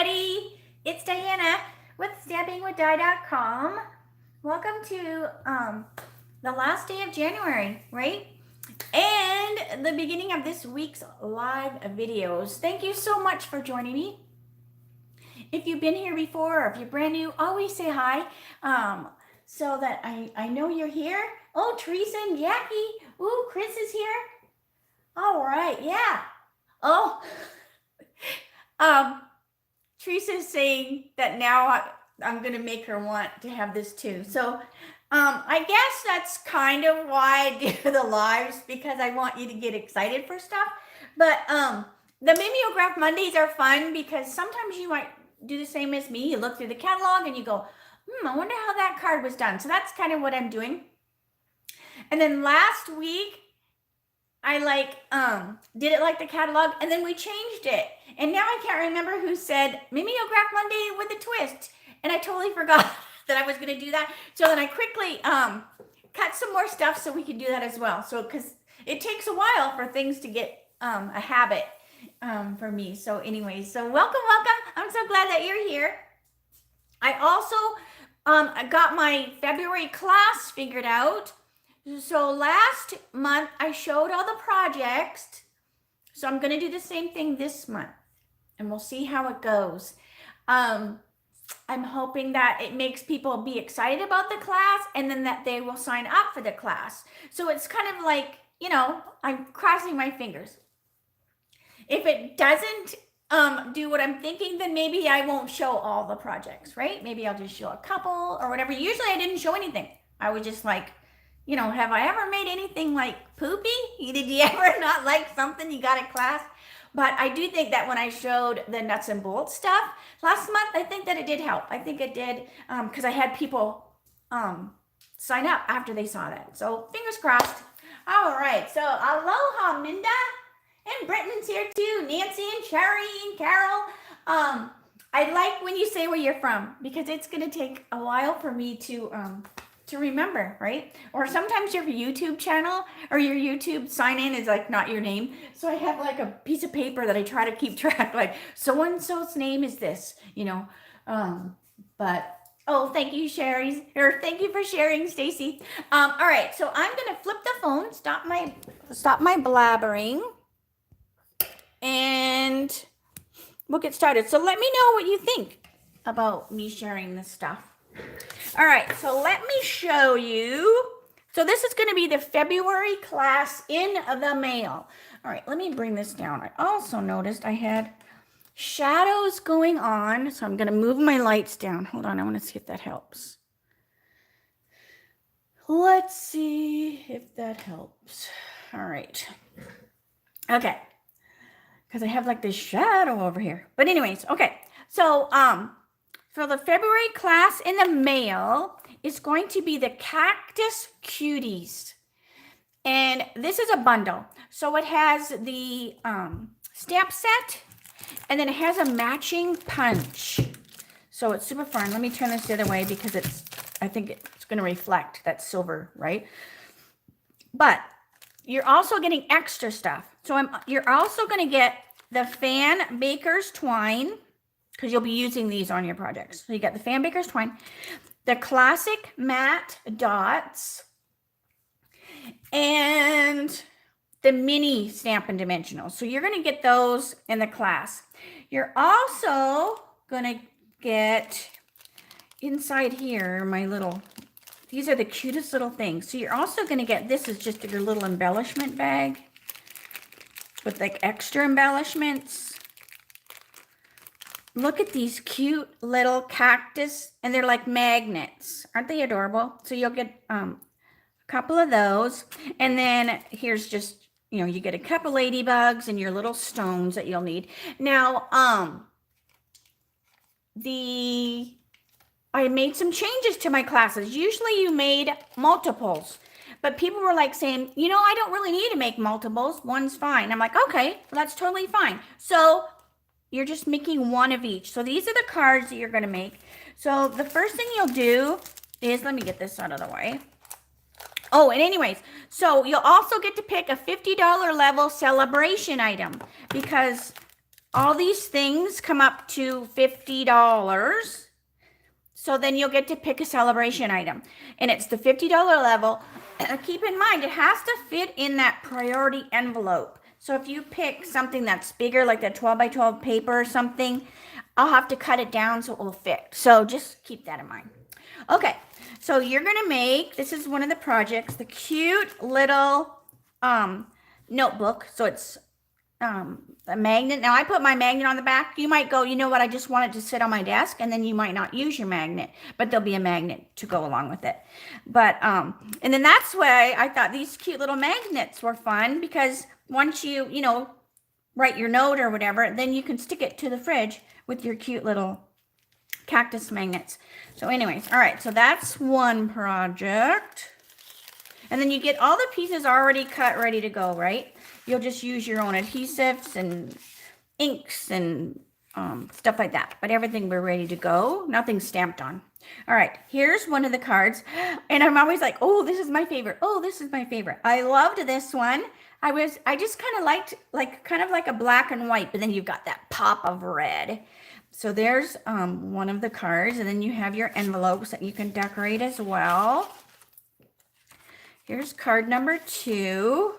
everybody. It's Diana with stampingwithdie.com. Welcome to the last day of January, right? And the beginning of this week's live videos. Thank you so much for joining me. If you've been here before or if you're brand new, always say hi so that I know you're here. Oh, Teresa and Jackie. Ooh, Chris is here. All right, yeah. Oh, Teresa's saying that now I'm going to make her want to have this too. So I guess that's kind of why I do the lives, because I want you to get excited for stuff. But the Mimeograph Mondays are fun because sometimes you might do the same as me. You look through the catalog and you go, I wonder how that card was done. So that's kind of what I'm doing. And then last week, I did it like the catalog, and then we changed it. And now I can't remember who said Mimeograph Monday with a twist. And I totally forgot that I was going to do that. So then I quickly cut some more stuff so we could do that as well. So because it takes a while for things to get a habit for me. So anyways, so welcome. I'm so glad that you're here. I also got my February class figured out. So last month I showed all the projects. So I'm going to do the same thing this month and we'll see how it goes. I'm hoping that it makes people be excited about the class and then that they will sign up for the class. So it's kind of like, I'm crossing my fingers. If it doesn't do what I'm thinking, then maybe I won't show all the projects, right? Maybe I'll just show a couple or whatever. Usually I didn't show anything. I was just like, have I ever made anything like poopy? Did you ever not like something you got in class? But I do think that when I showed the nuts and bolts stuff last month, I think that it did help. I think it did because I had people sign up after they saw that. So fingers crossed. All right. So aloha, Minda. And Britton's here too. Nancy and Sherry and Carol. I like when you say where you're from because it's going to take a while for me to remember, right? Or sometimes your YouTube channel or your YouTube sign in is like not your name. So I have like a piece of paper that I try to keep track, like so-and-so's name is this, but oh, thank you, Sherry, or thank you for sharing, Stacy. All right, so I'm gonna flip the phone, stop my blabbering, and we'll get started. So let me know what you think about me sharing this stuff. All right, so let me show you. So this is going to be the February class in the mail. All right, let me bring this down. I also noticed I had shadows going on, so I'm going to move my lights down. Hold on, I want to see if that helps. Let's see if that helps. All right. Okay, because I have like this shadow over here. But anyways, okay, so for the February class in the mail is going to be the Cactus Cuties. And this is a bundle. So it has the stamp set and then it has a matching punch. So it's super fun. Let me turn this the other way because I think it's going to reflect that silver, right? But you're also getting extra stuff. So you're also going to get the Fan Baker's Twine, because you'll be using these on your projects. So you got the Fan Baker's Twine, the classic matte dots, and the mini Stampin' Dimensional. So you're going to get those in the class. You're also going to get inside here, these are the cutest little things. So you're also going to get, this is just your little embellishment bag with like extra embellishments. Look at these cute little cactus, and they're like magnets. Aren't they adorable? So you'll get a couple of those. And then here's just, you get a couple ladybugs and your little stones that you'll need. Now, I made some changes to my classes. Usually you made multiples, but people were like saying, I don't really need to make multiples. One's fine. I'm like, okay, well, that's totally fine. So you're just making one of each. So these are the cards that you're going to make. So the first thing you'll do is, let me get this out of the way. Oh, and anyways, so you'll also get to pick a $50 level celebration item because all these things come up to $50. So then you'll get to pick a celebration item. And it's the $50 level. Keep in mind, it has to fit in that priority envelope. So if you pick something that's bigger, like the 12 by 12 paper or something, I'll have to cut it down so it will fit. So just keep that in mind. Okay, so you're going to make, this is one of the projects, the cute little notebook. So it's a magnet. Now I put my magnet on the back. You might go, you know what, I just want it to sit on my desk, and then you might not use your magnet, but there'll be a magnet to go along with it. But and then that's why I thought these cute little magnets were fun, because once you write your note or whatever, then you can stick it to the fridge with your cute little cactus magnets. So anyways, all right, so that's one project. And then you get all the pieces already cut, ready to go, right? You'll just use your own adhesives and inks and stuff like that. But everything we're ready to go. Nothing's stamped on. All right, here's one of the cards. And I'm always like, oh, this is my favorite. Oh, this is my favorite. I loved this one. I just kind of liked, kind of like a black and white, but then you've got that pop of red. So there's one of the cards. And then you have your envelopes that you can decorate as well. Here's card number 2.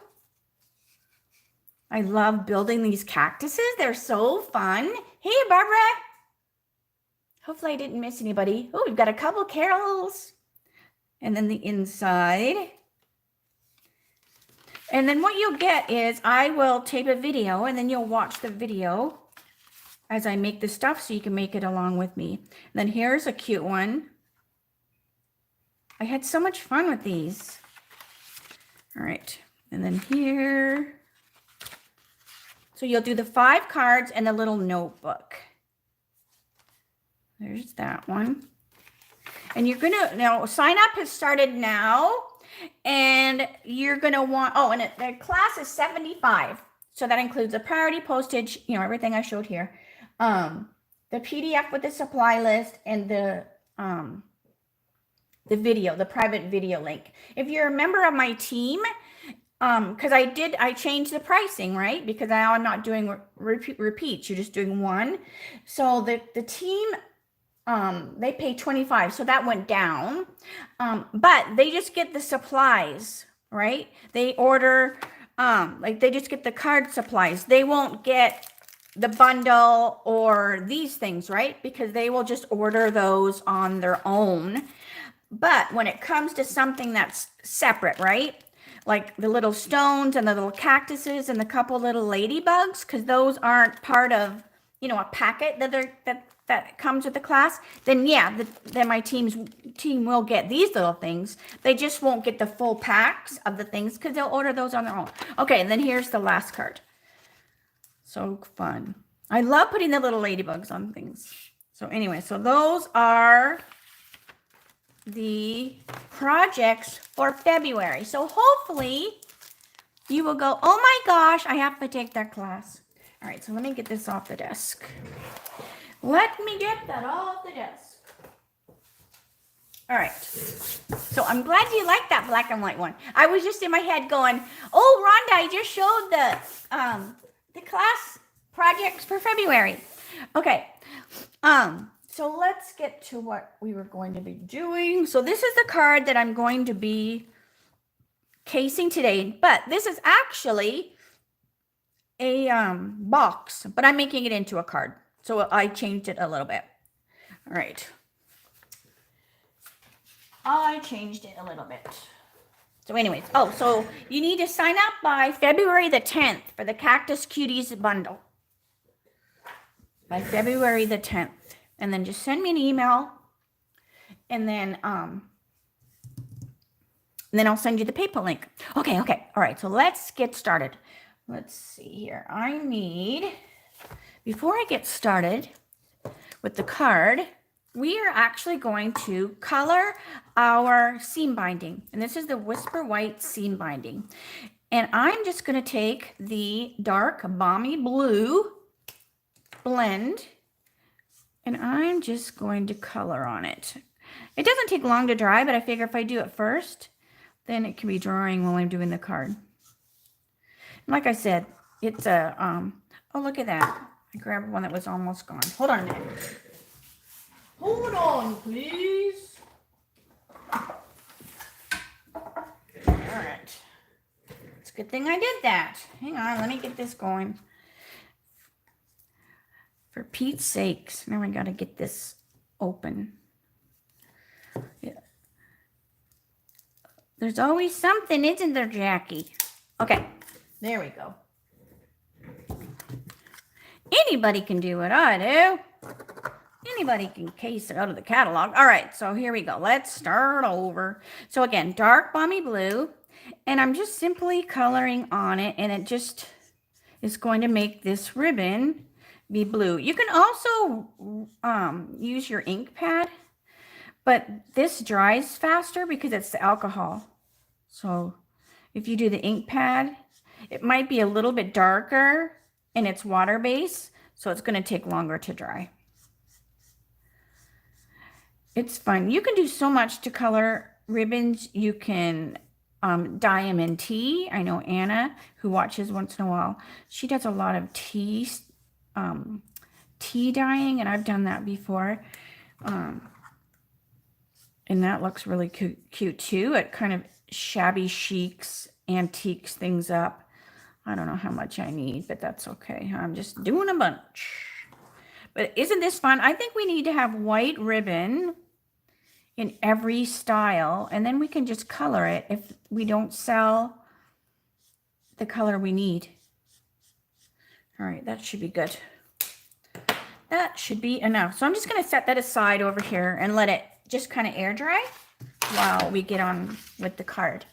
I love building these cactuses. They're so fun. Hey, Barbara. Hopefully I didn't miss anybody. Oh, we've got a couple carols. And then the inside. And then what you'll get is I will tape a video, and then you'll watch the video as I make the stuff, so you can make it along with me. And then here's a cute one. I had so much fun with these. All right. And then here. So you'll do the 5 cards and the little notebook. There's that one. And you're going to, now sign up has started now. And you're going to want, oh, and the class is $75. So that includes the priority postage, everything I showed here. The PDF with the supply list and the video, the private video link. If you're a member of my team, because I changed the pricing, right? Because now I'm not doing repeats. You're just doing one. So the team, they pay $25. So that went down. But they just get the supplies, right? They order, they just get the card supplies. They won't get the bundle or these things, right? Because they will just order those on their own. But when it comes to something that's separate, right? Like the little stones and the little cactuses and the couple little ladybugs, because those aren't part of, a packet that comes with the class, then yeah, then my team will get these little things. They just won't get the full packs of the things because they'll order those on their own. Okay, and then here's the last card. So fun. I love putting the little ladybugs on things. So anyway, so those are the projects for February. So hopefully you will go, oh my gosh, I have to take that class. All right, so let me get this off the desk. Let me get that off the desk. All right. So I'm glad you like that black and white one. I was just in my head going, oh, Rhonda, I just showed the class projects for February. Okay. So let's get to what we were going to be doing. So this is the card that I'm going to be casing today, but this is actually a box, but I'm making it into a card. So I changed it a little bit. All right. I changed it a little bit. So anyways, so you need to sign up by February the 10th for the Cactus Cuties bundle. By February the 10th. And then just send me an email. And then I'll send you the PayPal link. Okay. All right, so let's get started. Let's see here. I need, before I get started with the card, we are actually going to color our seam binding. And this is the Whisper White seam binding. And I'm just going to take the dark balmy blue blend, and I'm just going to color on it. It doesn't take long to dry, but I figure if I do it first, then it can be drying while I'm doing the card. And like I said, it's a, oh, look at that. I grabbed one that was almost gone. Hold on a minute. Hold on, please. All right. It's a good thing I did that. Hang on, let me get this going. For Pete's sakes. Now I got to get this open. Yeah. There's always something, isn't there, Jackie? Okay, there we go. Anybody can do what I do. Anybody can case it out of the catalog. All right, so here we go. Let's start over. So again, dark balmy blue. And I'm just simply coloring on it. And it just is going to make this ribbon be blue. You can also use your ink pad. But this dries faster because it's the alcohol. So if you do the ink pad, it might be a little bit darker and it's water based. So it's going to take longer to dry. It's fun. You can do so much to color ribbons. You can dye them in tea. I know Anna, who watches once in a while, she does a lot of tea dyeing, and I've done that before. And that looks really cute too. It kind of shabby chics, antiques things up. I don't know how much I need, but that's okay. I'm just doing a bunch. But isn't this fun? I think we need to have white ribbon in every style, and then we can just color it if we don't sell the color we need. All right, that should be good. That should be enough. So I'm just going to set that aside over here and let it just kind of air dry while we get on with the card.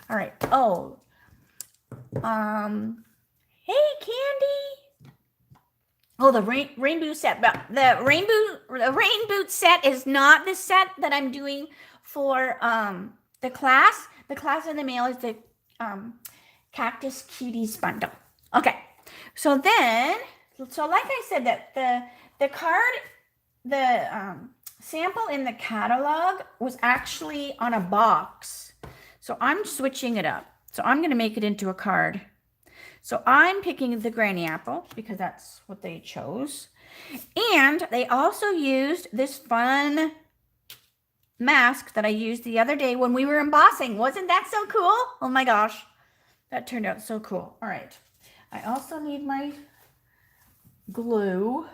All right. Oh, hey, Candy. Oh, the rainbow set. The rain boot set is not the set that I'm doing for the class. The class in the mail is the Cactus Cuties bundle. Okay. So like I said, that the card, the sample in the catalog was actually on a box. So I'm switching it up. So I'm going to make it into a card. So I'm picking the granny apple because that's what they chose. And they also used this fun mask that I used the other day when we were embossing. Wasn't that so cool? Oh my gosh. That turned out so cool. All right. I also need my glue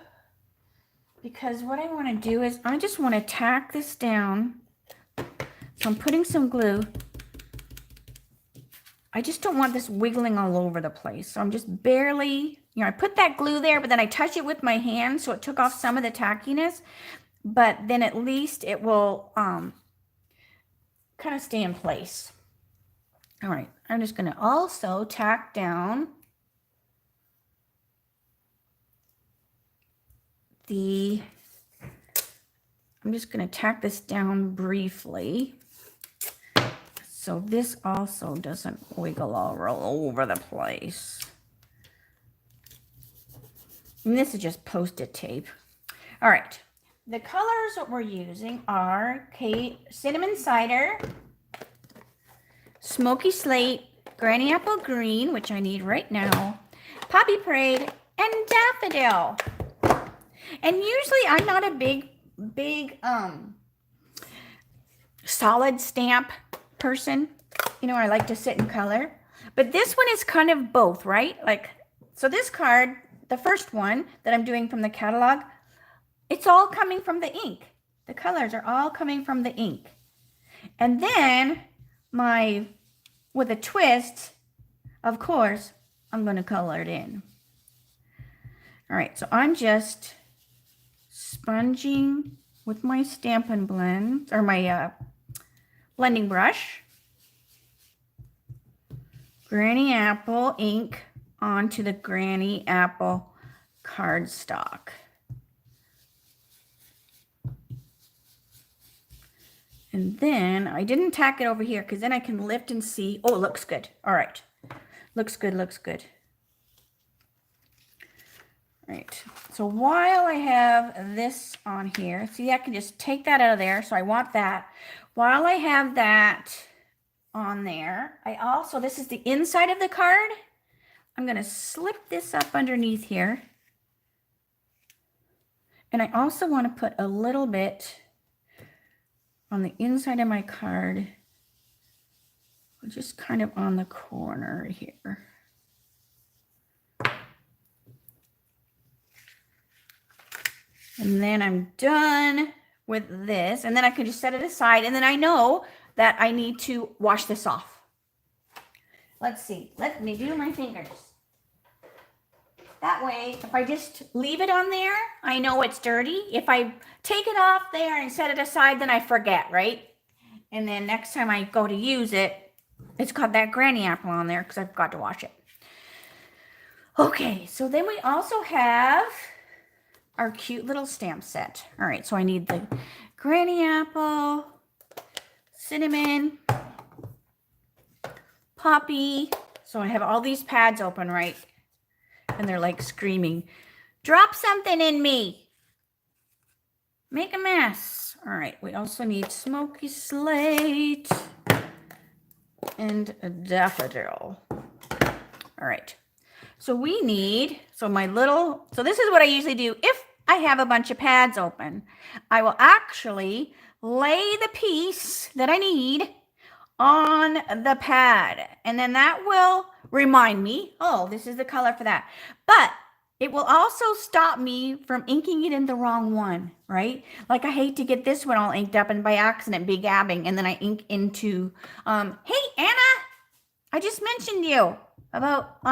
because what I want to do is I just want to tack this down. So I'm putting some glue. I just don't want this wiggling all over the place. So I'm just barely, I put that glue there, but then I touch it with my hand. So it took off some of the tackiness, but then at least it will kind of stay in place. All right. I'm just going to also tack down I'm just going to tack this down briefly. So this also doesn't wiggle all over the place. And this is just Post-it tape. All right. The colors that we're using are Cinnamon Cider, Smoky Slate, Granny Apple Green, which I need right now, Poppy Parade, and Daffodil. And usually I'm not a big solid stamp person. I like to sit and color. But this one is kind of both, right? So this card, the first one that I'm doing from the catalog, it's all coming from the ink. The colors are all coming from the ink. And then with a twist, of course, I'm going to color it in. All right, so I'm just sponging with my Stampin' blend, or my blending brush, Granny Apple ink onto the Granny Apple cardstock. And then I didn't tack it over here because then I can lift and see. Oh, it looks good. All right. Looks good, looks good. All right. So while I have this on here, see, I can just take that out of there. So I want that. While I have that on there, this is the inside of the card. I'm going to slip this up underneath here. And I also want to put a little bit on the inside of my card, just kind of on the corner here. And then I'm done with this, and then I can just set it aside, and then I know that I need to wash this off. Let's see. Let me do my fingers. That way, if I just leave it on there, I know it's dirty. If I take it off there and set it aside, then I forget, right? And then next time I go to use it, it's got that granny apple on there because I forgot to wash it. Okay, so then we also have our cute little stamp set. All right, so I need the granny apple, cinnamon, poppy. So I have all these pads open, right? And they're like screaming, drop something in me. Make a mess. All right, we also need smoky slate and a daffodil. All right. So we need, so this is what I usually do. If I have a bunch of pads open, I will actually lay the piece that I need on the pad. And then that will remind me, oh, this is the color for that. But it will also stop me from inking it in the wrong one, right? Like I hate to get this one all inked up and by accident be gabbing and then I ink into, hey, Anna, I just mentioned you about,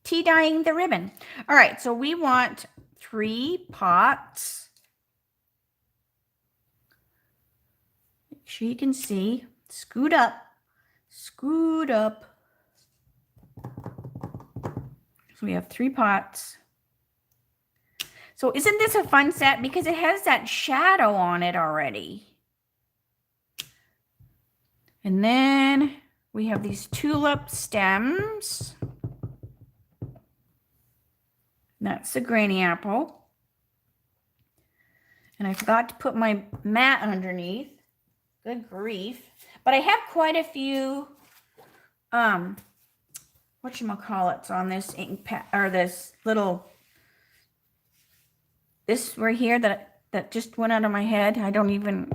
tea dyeing the ribbon. All right, so we want 3 pots. Make sure you can see. Scoot up. Scoot up. So we have 3 pots. So isn't this a fun set? Because it has that shadow on it already. And then we have these tulip stems. That's the granny apple. And I forgot to put my mat underneath. Good grief. But I have quite a few, whatchamacallits on this ink pad, or this little, this right here that just went out of my head. I don't even,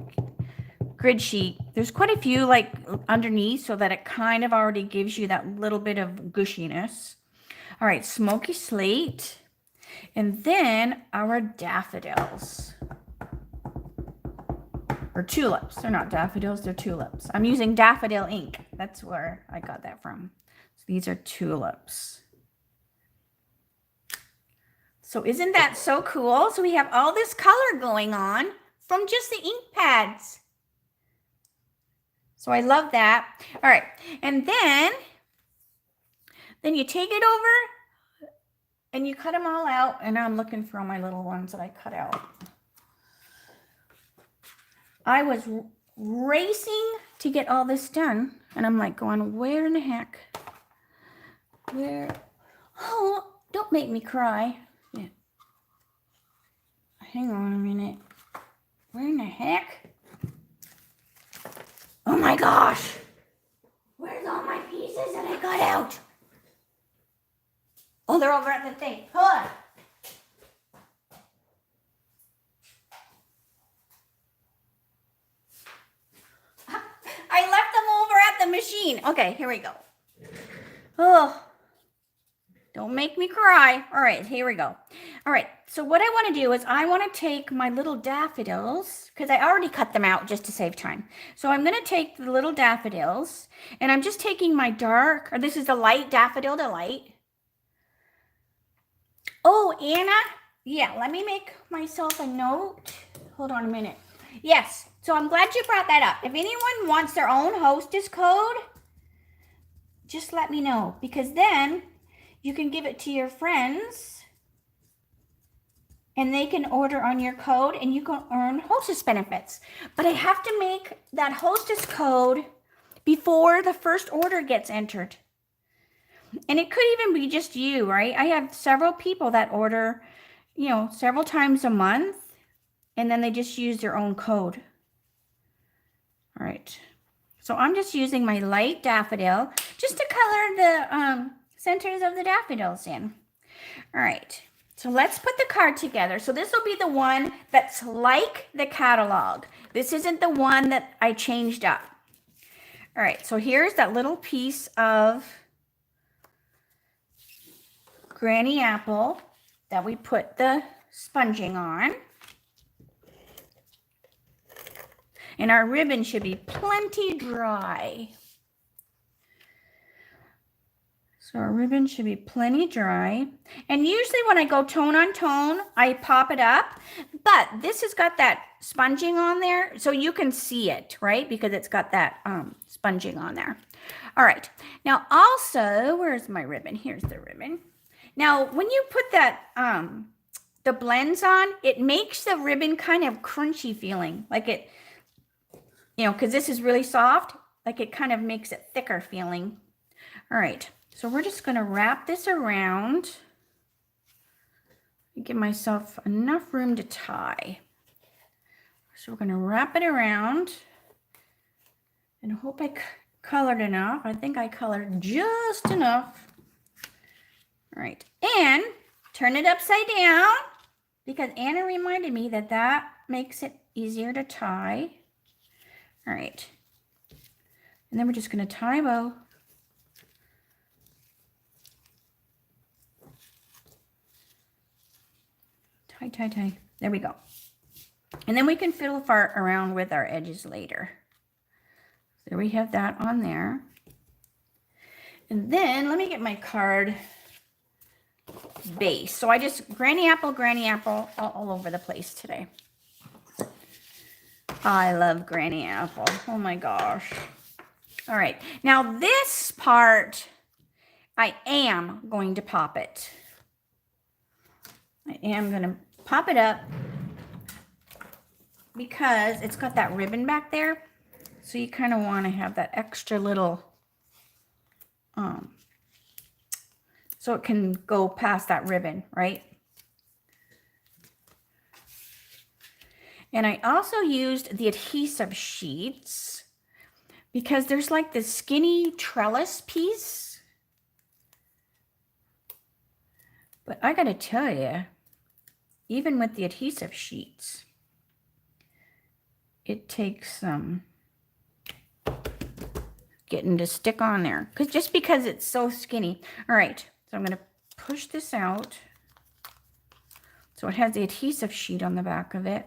grid sheet. There's quite a few like underneath so that it kind of already gives you that little bit of gushiness. All right, smoky slate. And then our daffodils. Or tulips. They're not daffodils, they're tulips. I'm using daffodil ink. That's where I got that from. So these are tulips. So isn't that so cool? So we have all this color going on from just the ink pads. So I love that. All right. And then you take it over and you cut them all out. And now I'm looking for all my little ones that I cut out. I was racing to get all this done. And I'm like going, where in the heck? Where? Oh, don't make me cry. Yeah. Hang on a minute. Where in the heck? Oh my gosh. Where's all my pieces that I got out? Oh, they're over at the thing. Hold on. I left them over at the machine. Okay, here we go. Oh, don't make me cry. All right, here we go. All right, so what I want to do is I want to take my little daffodils, because I already cut them out just to save time. So I'm going to take the little daffodils, and I'm just taking my dark, or this is the light Daffodil Delight. Oh, Anna, yeah, let me make myself a note. Hold on a minute. Yes, so I'm glad you brought that up. If anyone wants their own hostess code, just let me know, because then you can give it to your friends and they can order on your code and you can earn hostess benefits. But I have to make that hostess code before the first order gets entered. And it could even be just you, right? I have several people that order, you know, several times a month, and then they just use their own code. All right. So I'm just using my light daffodil just to color the centers of the daffodils in. All right. So let's put the card together. So this will be the one that's like the catalog. This isn't the one that I changed up. All right, so here's that little piece of Granny Apple that we put the sponging on. And our ribbon should be plenty dry. So our ribbon should be plenty dry. And usually when I go tone on tone, I pop it up. But this has got that sponging on there, so you can see it, right? Because it's got that sponging on there. All right. Now also, where's my ribbon? Here's the ribbon. Now, when you put that, the blends on, it makes the ribbon kind of crunchy feeling. Like it, you know, because this is really soft, like it kind of makes it thicker feeling. All right. So we're just going to wrap this around. Give myself enough room to tie. So we're going to wrap it around and hope I colored enough. I think I colored just enough. All right. And turn it upside down because Anna reminded me that that makes it easier to tie. All right. And then we're just going to tie a bow. Tie, tie, tie. There we go. And then we can fiddle fart around with our edges later. There we have that on there. And then let me get my card base. So I just Granny Apple all over the place today. I love Granny Apple. Oh my gosh. All right. Now this part, I am going to pop it. I am going to pop it up because it's got that ribbon back there. So you kind of want to have that extra little, so it can go past that ribbon, right? And I also used the adhesive sheets because there's like this skinny trellis piece. But I got to tell you, even with the adhesive sheets, it takes some getting to stick on there. Just because it's so skinny. All right, so I'm going to push this out. So it has the adhesive sheet on the back of it.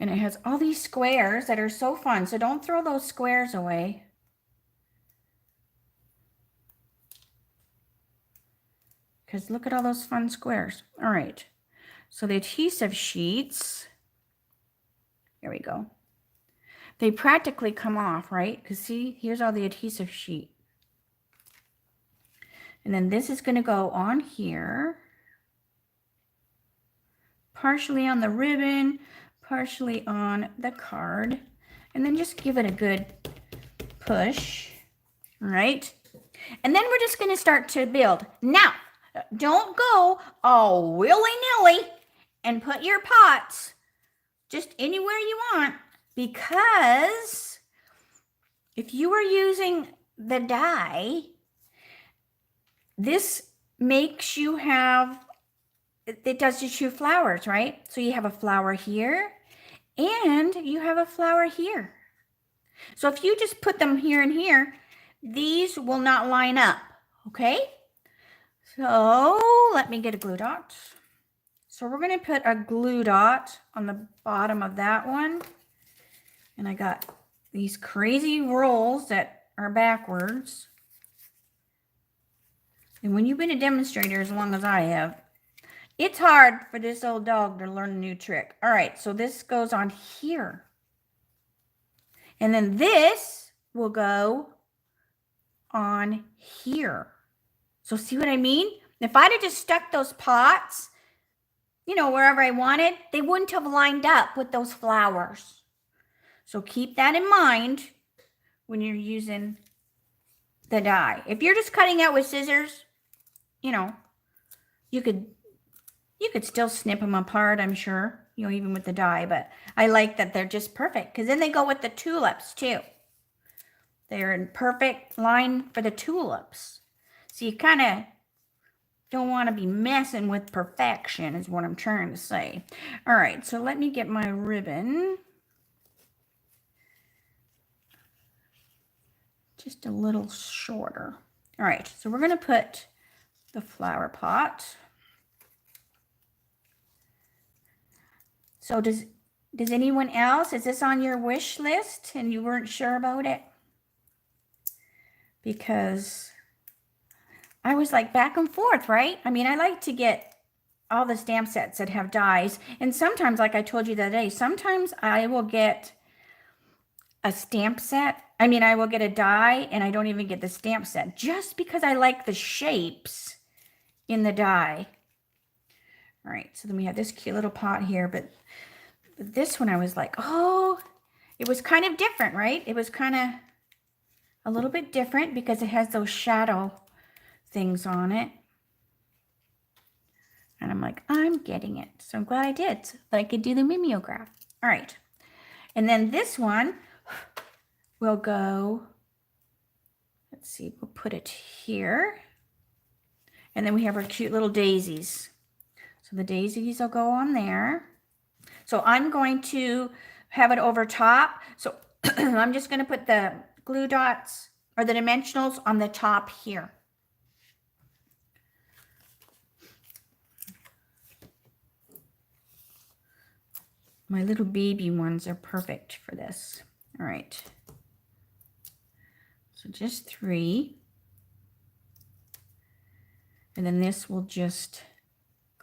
And it has all these squares that are so fun. So don't throw those squares away. Because look at all those fun squares. All right. So the adhesive sheets, here we go. They practically come off, right? Because see, here's all the adhesive sheet. And then this is going to go on here. Partially on the ribbon, partially on the card. And then just give it a good push. All right. And then we're just going to start to build. Now, don't go all willy-nilly and put your pots just anywhere you want, because if you are using the die, this makes you have, it does just 2 flowers, right? So you have a flower here and you have a flower here. So if you just put them here and here, these will not line up, okay? So let me get a glue dot. So we're going to put a glue dot on the bottom of that one. And I got these crazy rolls that are backwards. And when you've been a demonstrator as long as I have, it's hard for this old dog to learn a new trick. All right, so this goes on here. And then this will go on here. So see what I mean? If I'd have just stuck those pots, you know, wherever I wanted, they wouldn't have lined up with those flowers. So keep that in mind when you're using the die. If you're just cutting out with scissors, you know, you could still snip them apart, I'm sure, you know, even with the die. But I like that they're just perfect because then they go with the tulips too. They're in perfect line for the tulips. So you kind of don't want to be messing with perfection is what I'm trying to say. All right, so let me get my ribbon. Just a little shorter. All right, so we're going to put the flower pot. So does anyone else, is this on your wish list and you weren't sure about it? Because I was like back and forth, right? I mean, I like to get all the stamp sets that have dies. And sometimes, like I told you the other day, sometimes I will get a stamp set. I mean, I will get a die and I don't even get the stamp set just because I like the shapes in the die. All right, so then we have this cute little pot here, but this one I was like, oh, it was kind of different, right? It was kind of a little bit different because it has those shadow things on it. And I'm like, I'm getting it. So I'm glad I did, so that I could do the mimeograph. All right. And then this one will go, let's see, we'll put it here. And then we have our cute little daisies. So the daisies will go on there. So I'm going to have it over top. So I'm just going to put the glue dots or the dimensionals on the top here. My little baby ones are perfect for this. All right. So just 3. And then this will just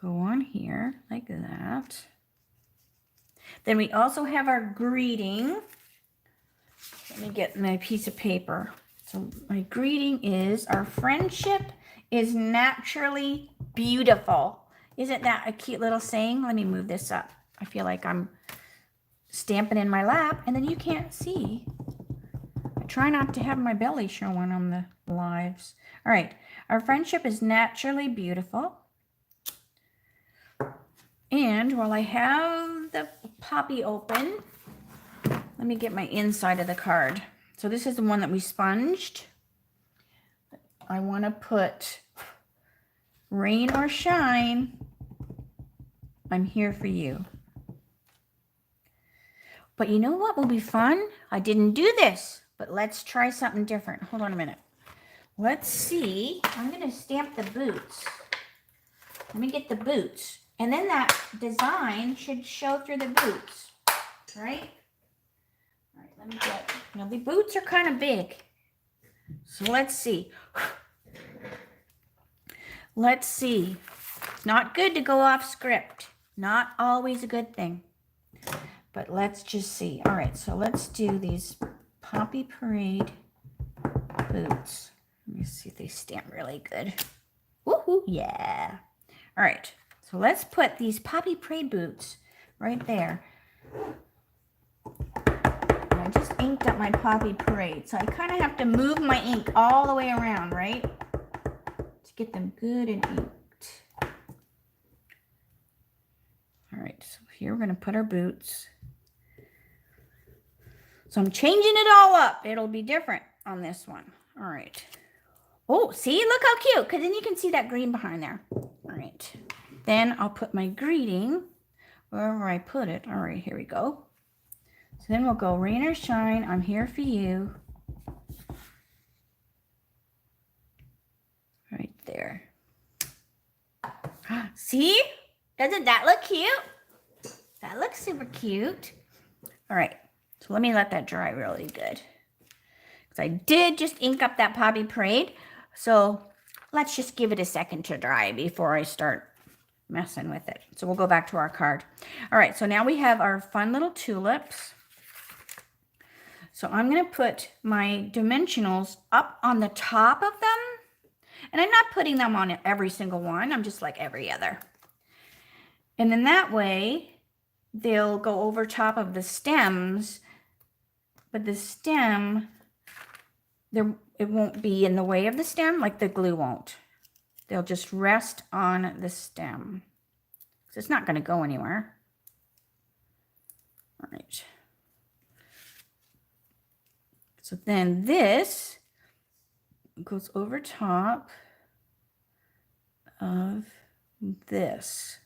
go on here like that. Then we also have our greeting. Let me get my piece of paper. So my greeting is, our friendship is naturally beautiful. Isn't that a cute little saying? Let me move this up. I feel like I'm stamping in my lap and then you can't see. I try not to have my belly showing on the lives. All right, our friendship is naturally beautiful. And while I have the poppy open, let me get my inside of the card. So this is the one that we sponged. I want to put, rain or shine, I'm here for you. But you know what will be fun? I didn't do this, but let's try something different. Hold on a minute. Let's see. I'm going to stamp the boots. Let me get the boots. And then that design should show through the boots, right? All right, let me get, you know, the boots are kind of big. So let's see. Let's see. It's not good to go off script. Not always a good thing. But let's just see. All right, so let's do these Poppy Parade boots. Let me see if they stamp really good. Woohoo, yeah. All right, so let's put these Poppy Parade boots right there. And I just inked up my Poppy Parade, so I kind of have to move my ink all the way around, right? To get them good and inked. All right, so here we're going to put our boots. So I'm changing it all up. It'll be different on this one. All right. Oh, see? Look how cute. Because then you can see that green behind there. All right. Then I'll put my greeting wherever I put it. All right, here we go. So then we'll go, rain or shine, I'm here for you. Right there. See? Doesn't that look cute? That looks super cute. All right. So let me let that dry really good. Because I did just ink up that Poppy Parade. So let's just give it a second to dry before I start messing with it. So we'll go back to our card. All right, so now we have our fun little tulips. So I'm going to put my dimensionals up on the top of them. And I'm not putting them on every single one. I'm just like every other. And then that way, they'll go over top of the stems. But the stem, it won't be in the way of the stem, like the glue won't. They'll just rest on the stem. So it's not going to go anywhere. All right. So then this goes over top of this.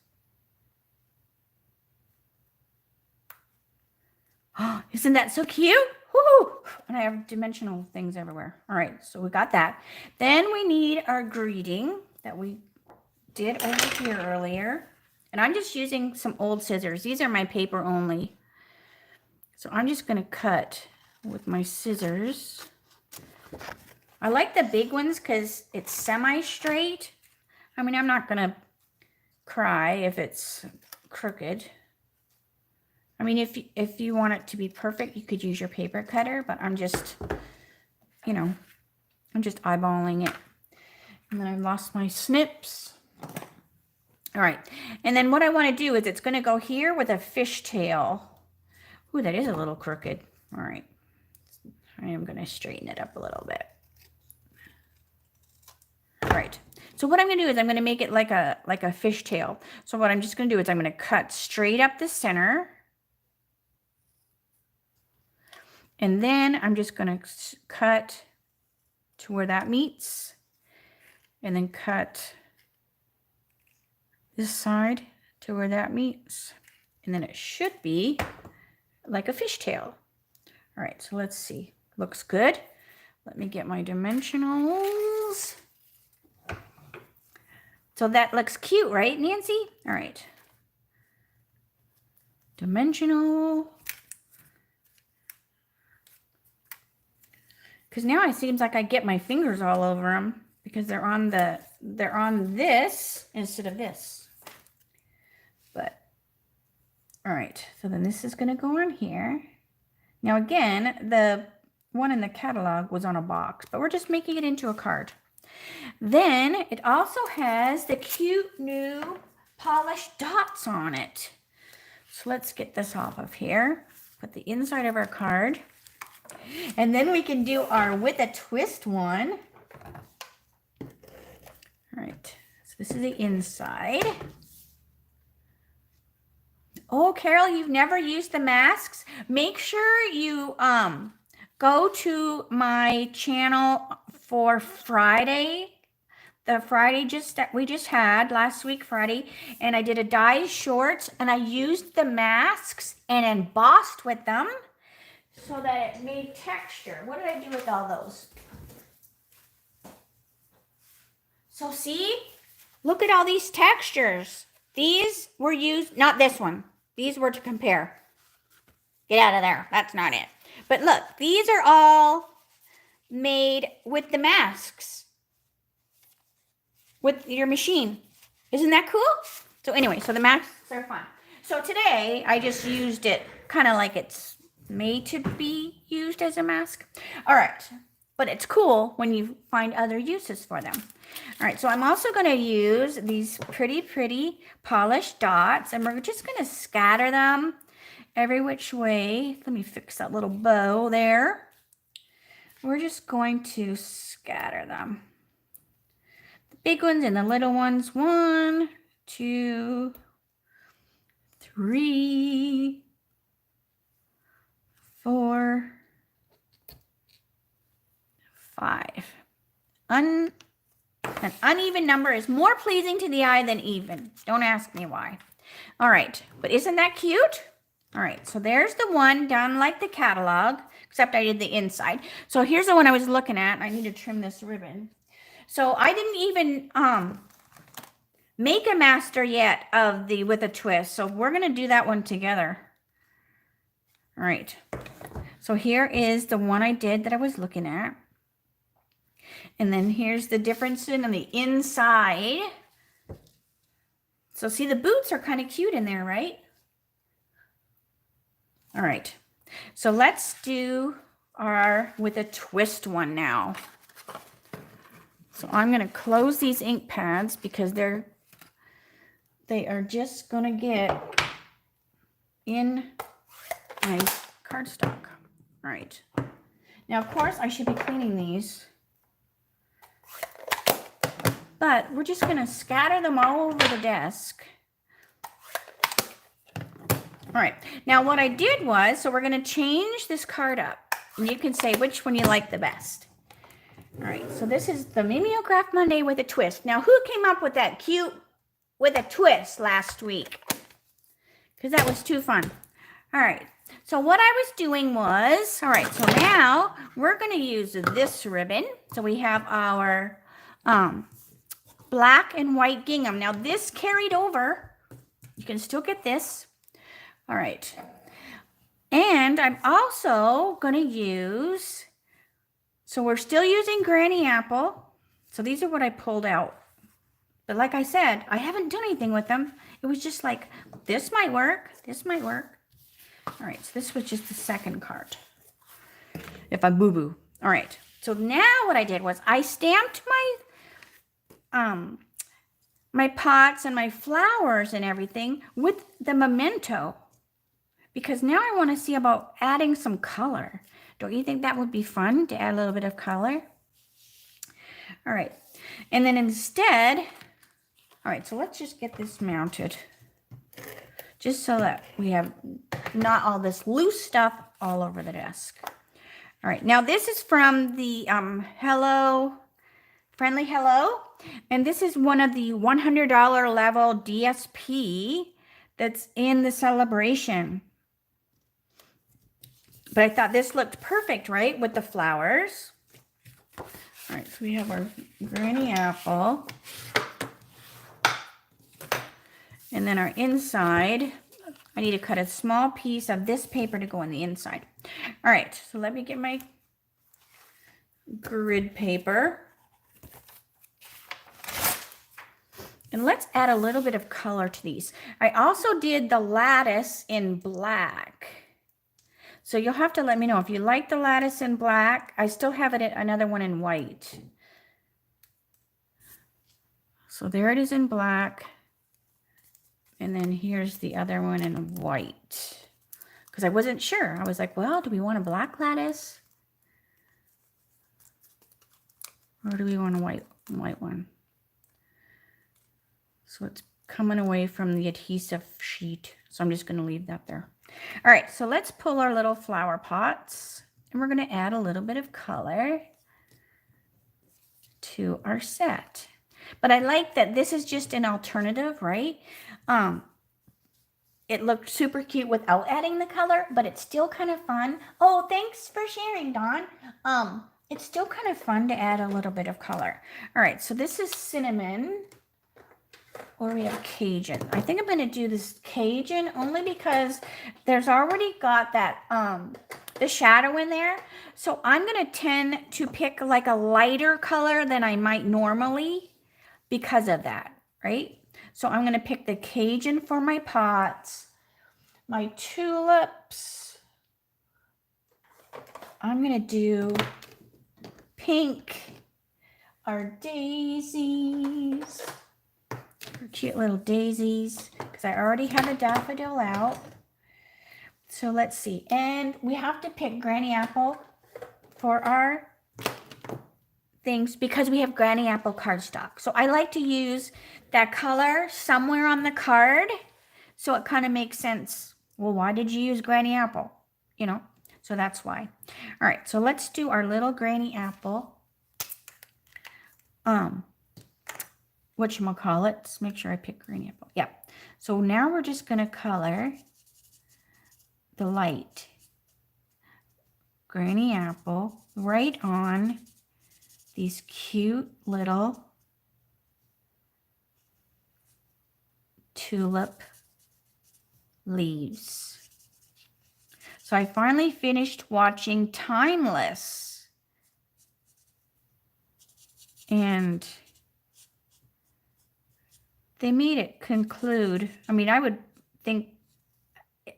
Oh, isn't that so cute? Woo! And I have dimensional things everywhere. All right, so we got that. Then we need our greeting that we did over here earlier. And I'm just using some old scissors. These are my paper only. So I'm just going to cut with my scissors. I like the big ones because it's semi-straight. I mean, I'm not going to cry if it's crooked. I mean, if you want it to be perfect, you could use your paper cutter, but I'm just, you know, I'm just eyeballing it. And then I lost my snips. All right. And then what I want to do is it's going to go here with a fishtail. Ooh, that is a little crooked. All right. I am going to straighten it up a little bit. All right. So what I'm going to do is I'm going to make it like a fishtail. So what I'm just going to do is I'm going to cut straight up the center. And then I'm just going to cut to where that meets. And then cut this side to where that meets. And then it should be like a fishtail. All right, so let's see. Looks good. Let me get my dimensionals. So that looks cute, right, Nancy? All right. Dimensional. Because now it seems like I get my fingers all over them because they're on this instead of this. But all right, so then this is going to go on here. Now again, the one in the catalog was on a box, but we're just making it into a card. Then it also has the cute new polished dots on it. So let's get this off of here. Put the inside of our card. And then we can do our with a twist one. All right, so this is the inside. Oh, Carol, you've never used the masks? Make sure you go to my channel for Friday. The Friday that we just had last week, Friday, and I did a die short, and I used the masks and embossed with them so that it made texture. What did I do with all those? So see, look at all these textures. These were used, not this one. These were to compare. Get out of there. That's not it. But look, these are all made with the masks. With your machine. Isn't that cool? So anyway, so the masks are fun. So today, I just used it kind of like it's made to be used as a mask. All right. But it's cool when you find other uses for them. All right, so I'm also going to use these pretty polished dots, and we're just going to scatter them every which way. Let me fix that little bow there. We're just going to scatter them. The big ones and the little ones. 1, 2, 3, 4, 5. An uneven number is more pleasing to the eye than even. Don't ask me why. All right, but isn't that cute? All right, so there's the one done like the catalog, except I did the inside. So here's the one I was looking at. I need to trim this ribbon. So I didn't even make a master yet of the with a twist. So we're going to do that one together. All right, so here is the one I did that I was looking at. And then here's the difference in the inside. So see, the boots are kind of cute in there, right? All right. So let's do our with a twist one now. So I'm going to close these ink pads because they are just going to get in my cardstock. All right. Now, of course, I should be cleaning these. But we're just going to scatter them all over the desk. All right. Now what I did was, so we're going to change this card up. And you can say which one you like the best. All right, so this is the Mimeograph Monday with a twist. Now, who came up with that cute with a twist last week? Because that was too fun. All right, so what I was doing was, all right, so now we're going to use this ribbon. So we have our black and white gingham. Now, this carried over. You can still get this. All right. And I'm also going to use, so we're still using Granny Apple. So these are what I pulled out. But like I said, I haven't done anything with them. It was just like, this might work. This might work. All right, so this was just the second card. If I boo-boo. All right, so now what I did was I stamped my pots and my flowers and everything with the memento. Because now I want to see about adding some color. Don't you think that would be fun to add a little bit of color? All right. And then instead, all right, so let's just get this mounted. Just so that we have not all this loose stuff all over the desk. All right. Now this is from the Friendly Hello. And this is one of the $100 level DSP that's in the celebration. But I thought this looked perfect, right? With the flowers. All right, so we have our Granny Apple. And then our inside, I need to cut a small piece of this paper to go on the inside. All right, so let me get my grid paper. And let's add a little bit of color to these. I also did the lattice in black. So you'll have to let me know if you like the lattice in black. I still have another one in white. So there it is in black. And then here's the other one in white. Because I wasn't sure. I was like, well, do we want a black lattice? Or do we want a white one? So it's coming away from the adhesive sheet. So I'm just going to leave that there. All right, so let's pull our little flower pots. And we're going to add a little bit of color to our set. But I like that this is just an alternative, right? It looked super cute without adding the color, but it's still kind of fun. Oh, thanks for sharing, Dawn. It's still kind of fun to add a little bit of color. All right, so this is cinnamon, or we have Cajun. I think I'm going to do this Cajun only because there's already got that the shadow in there. So I'm going to tend to pick like a lighter color than I might normally because of that, right? So I'm going to pick the Cajun for my pots, my tulips. I'm going to do pink, our daisies, our cute little daisies, because I already have a daffodil out. So let's see. And we have to pick Granny Apple for our things because we have Granny Apple cardstock. So I like to use that color somewhere on the card. So it kind of makes sense. Well, why did you use Granny Apple? You know, so that's why. All right, so let's do our little Granny Apple. Whatchamacallit? Let's make sure I pick Granny Apple. Yeah. So now we're just going to color the light Granny Apple right on these cute little tulip leaves. So I finally finished watching Timeless. And they made it conclude. I mean, I would think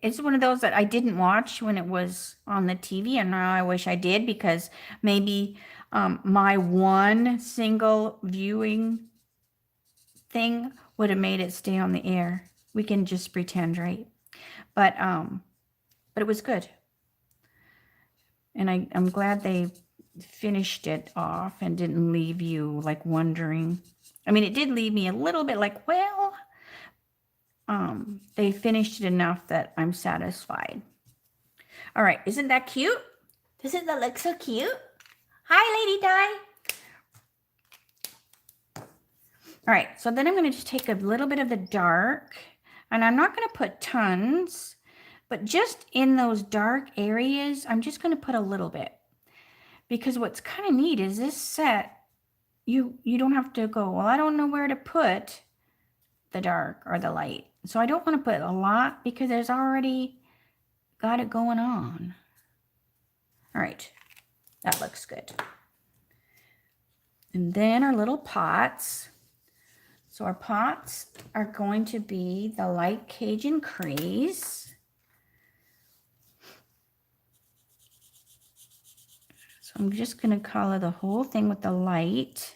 it's one of those that I didn't watch when it was on the TV, and now I wish I did because maybe my one single viewing thing would have made it stay on the air. We can just pretend, right? But it was good. And I'm glad they finished it off and didn't leave you like wondering. I mean, it did leave me a little bit like, well, they finished it enough that I'm satisfied. All right, isn't that cute? Doesn't that look so cute? Hi, Lady Di. All right, so then I'm going to just take a little bit of the dark, and I'm not going to put tons, but just in those dark areas, I'm just going to put a little bit. Because what's kind of neat is this set, you don't have to go, well, I don't know where to put the dark or the light. So I don't want to put a lot because there's already got it going on. All right, that looks good. And then our little pots. So our pots are going to be the light Cajun Craze. So I'm just going to color the whole thing with the light,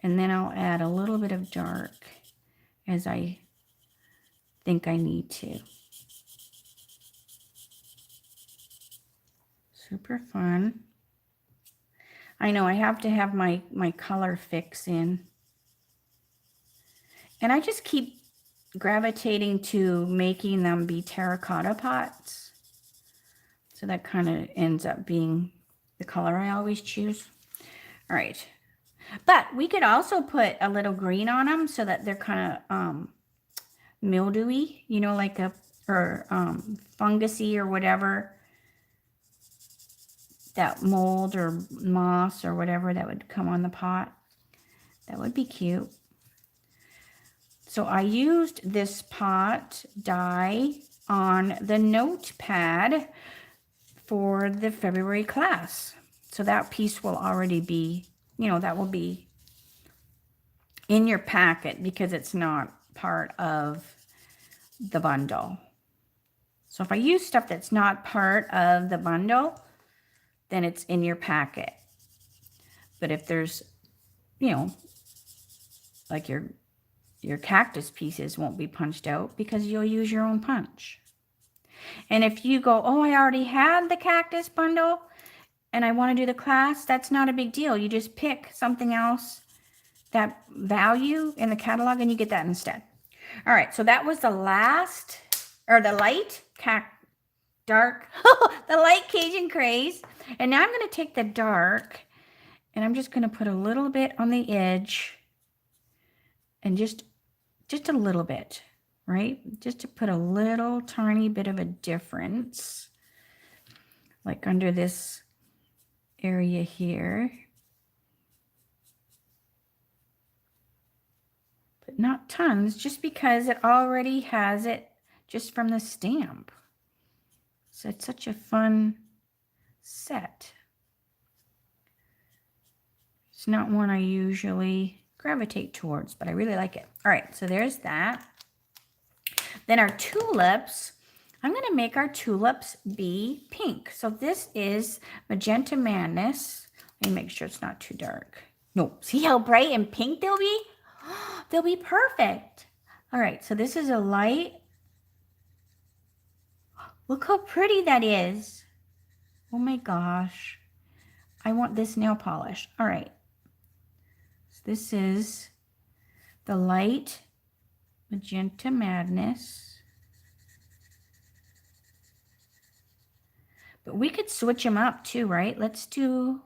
and then I'll add a little bit of dark as I think I need to. Super fun. I know I have to have my color fix in. And I just keep gravitating to making them be terracotta pots. So that kind of ends up being the color I always choose. All right. But we could also put a little green on them so that they're kind of mildewy, you know, like fungusy or whatever. That mold or moss or whatever that would come on the pot. That would be cute. So I used this pot die on the notepad for the February class. So that piece will already be, you know, that will be in your packet because it's not part of the bundle. So if I use stuff that's not part of the bundle, then it's in your packet. But if there's, you know, like your cactus pieces won't be punched out because you'll use your own punch. And if you go, oh, I already had the cactus bundle and I want to do the class, that's not a big deal. You just pick something else, that value in the catalog, and you get that instead. All right, so that was the last, or the light, dark, the light Cajun Craze. And now I'm going to take the dark and I'm just going to put a little bit on the edge. And just a little bit, right? Just to put a little tiny bit of a difference. Like under this area here. But not tons, just because it already has it just from the stamp. So it's such a fun set. It's not one I usually gravitate towards, but I really like it. All right, so there's that. Then our tulips, I'm going to make our tulips be pink. So this is Magenta Madness. Let me make sure it's not too dark. No, see how bright and pink they'll be? They'll be perfect. All right, so this is a light. Look how pretty that is. Oh my gosh. I want this nail polish. All right. This is the light Magenta Madness. But we could switch them up too, right? Let's do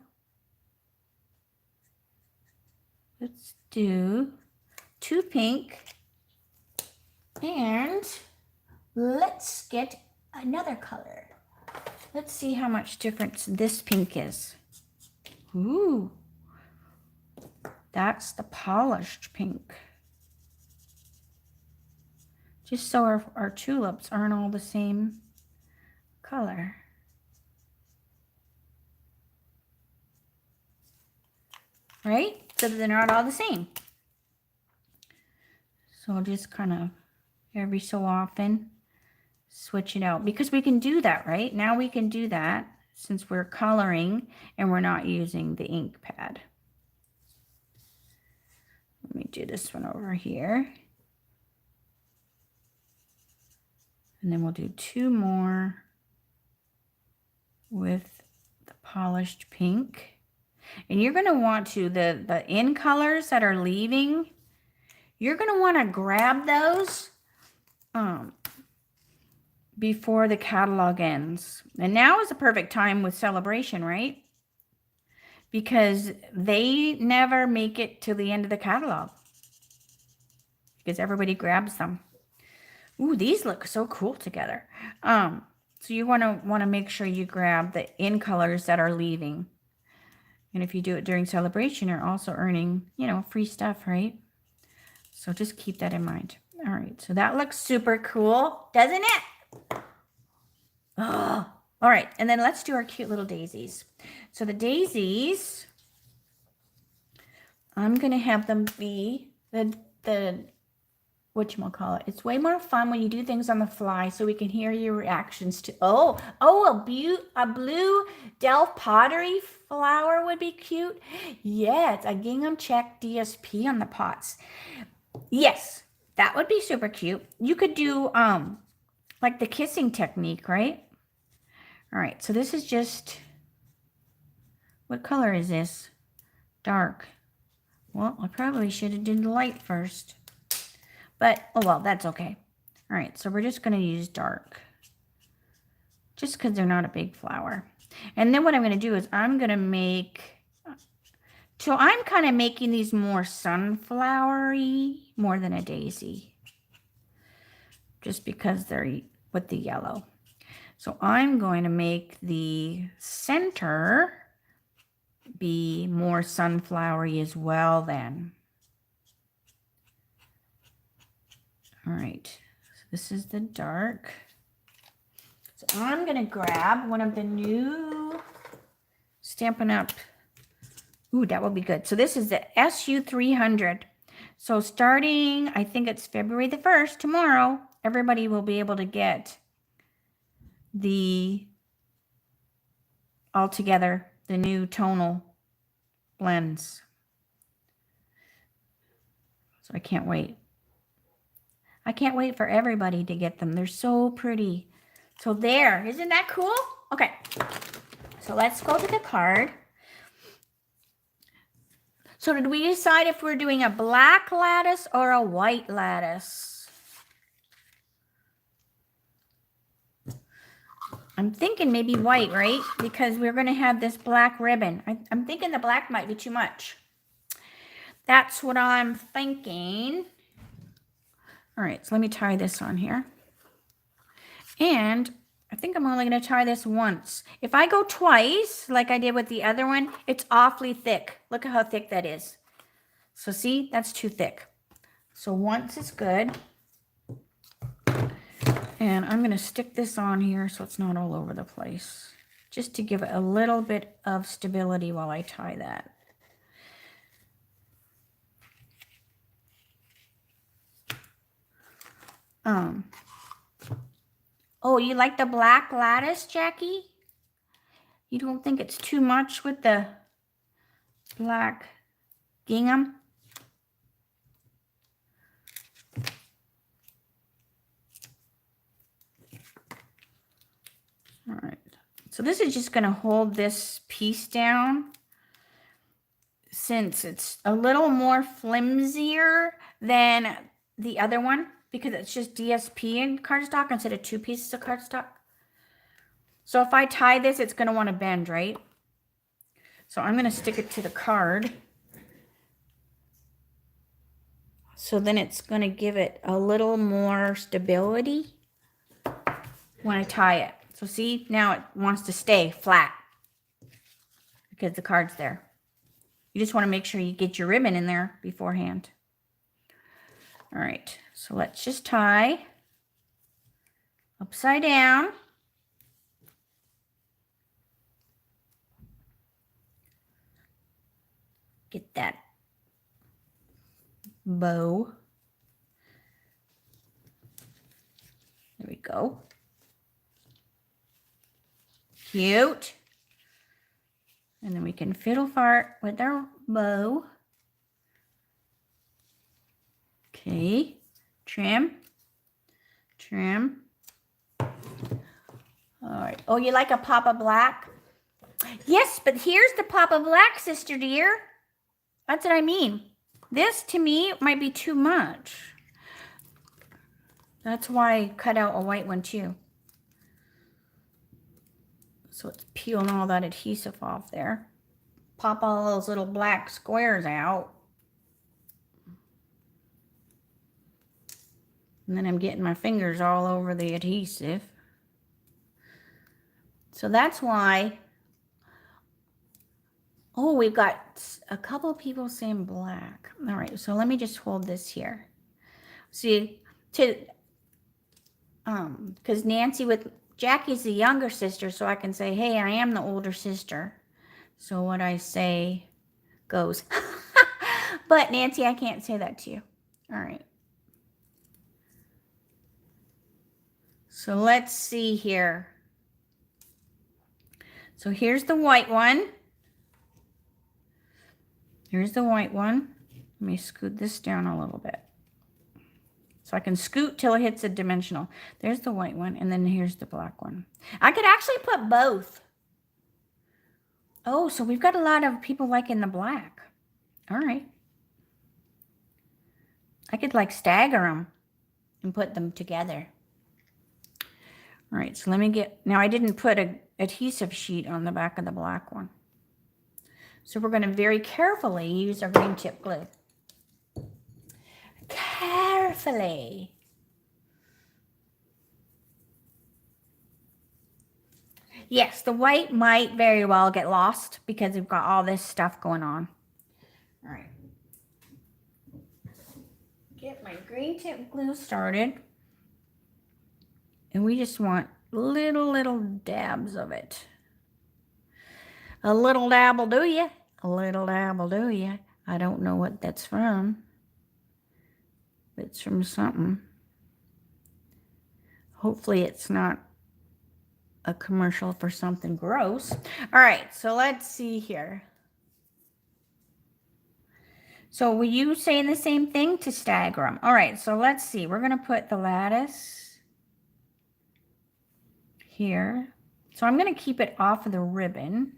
two pink. And let's get another color. Let's see how much difference this pink is. Ooh. That's the polished pink. Just so our tulips aren't all the same color. Right? So they're not all the same. So I'll just kind of every so often switch it out. Because we can do that, right? Now we can do that since we're coloring and we're not using the ink pad. Let me do this one over here. And then we'll do two more with the polished pink. And you're going to want to, the in colors that are leaving, you're going to want to grab those before the catalog ends. And now is the perfect time with Celebration, right? Because they never make it to the end of the catalog. because everybody grabs them. Ooh, these look so cool together. So you want to make sure you grab the in colors that are leaving. And if you do it during celebration, you're also earning, you know, free stuff, right? So just keep that in mind. All right, so that looks super cool, doesn't it? Oh, all right, and then let's do our cute little daisies. So the daisies, I'm going to have them be the whatchamacallit. It's way more fun when you do things on the fly so we can hear your reactions to, a blue Delft pottery flower would be cute. Yes, a gingham check DSP on the pots. Yes, that would be super cute. You could do like the kissing technique, right? All right, so this is just, what color is this? Dark. Well, I probably should have done the light first. But, oh well, that's okay. All right, so we're just going to use dark. Just because they're not a big flower. And then what I'm going to do is I'm going to make... So I'm kind of making these more sunflowery, more than a daisy. Just because they're with the yellow. So I'm going to make the center be more sunflowery as well then. All right, so this is the dark. So I'm going to grab one of the new Stampin' Up. Ooh, that will be good. So this is the SU300. So starting, I think it's February the 1st, tomorrow, everybody will be able to get the altogether, the new tonal blends. So I can't wait. I can't wait for everybody to get them. They're so pretty. So there, isn't that cool? Okay, so let's go to the card. So did we decide if we're doing a black lattice or a white lattice? I'm thinking maybe white, right? Because we're going to have this black ribbon. I'm thinking the black might be too much. That's what I'm thinking. All right, so let me tie this on here. And I think I'm only going to tie this once. If I go twice, like I did with the other one, it's awfully thick. Look at how thick that is. So see, that's too thick. So once is good. And I'm going to stick this on here so it's not all over the place. Just to give it a little bit of stability while I tie that. Oh, you like the black lattice, Jackie? You don't think it's too much with the black gingham? All right. So this is just going to hold this piece down since it's a little more flimsier than the other one because it's just DSP and cardstock instead of 2 pieces of cardstock. So if I tie this, it's going to want to bend, right? So I'm going to stick it to the card. So then it's going to give it a little more stability when I tie it. So see, now it wants to stay flat because the card's there. You just want to make sure you get your ribbon in there beforehand. All right, so let's just tie upside down. Get that bow. There we go. Cute. And then we can fiddle fart with our bow. Okay. Trim. Trim. All right. Oh, you like a pop of black? Yes, but here's the pop of black, sister dear. That's what I mean. This, to me, might be too much. That's why I cut out a white one, too. So it's peeling all that adhesive off there. Pop all those little black squares out. And then I'm getting my fingers all over the adhesive. So that's why. Oh, we've got a couple people saying black. All right, so let me just hold this here. See, because Nancy with Jackie's the younger sister, so I can say, hey, I am the older sister. So what I say goes. But Nancy, I can't say that to you. All right. So let's see here. So here's the white one. Here's the white one. Let me scoot this down a little bit. So I can scoot till it hits a dimensional. There's the white one, and then here's the black one. I could actually put both. Oh, so we've got a lot of people liking the black. All right. I could like stagger them and put them together. All right, so let me get, now I didn't put an adhesive sheet on the back of the black one. So we're going to very carefully use our green tip glue. Carefully. Yes, the white might very well get lost because we've got all this stuff going on. All right. Get my green tip glue started. And we just want little dabs of it. A little dab will do ya. A little dab will do ya. I don't know what that's from. It's from something. Hopefully it's not a commercial for something gross. All right, so let's see here. So were you saying the same thing to stagger them? All right, so let's see. We're going to put the lattice here. So I'm going to keep it off of the ribbon.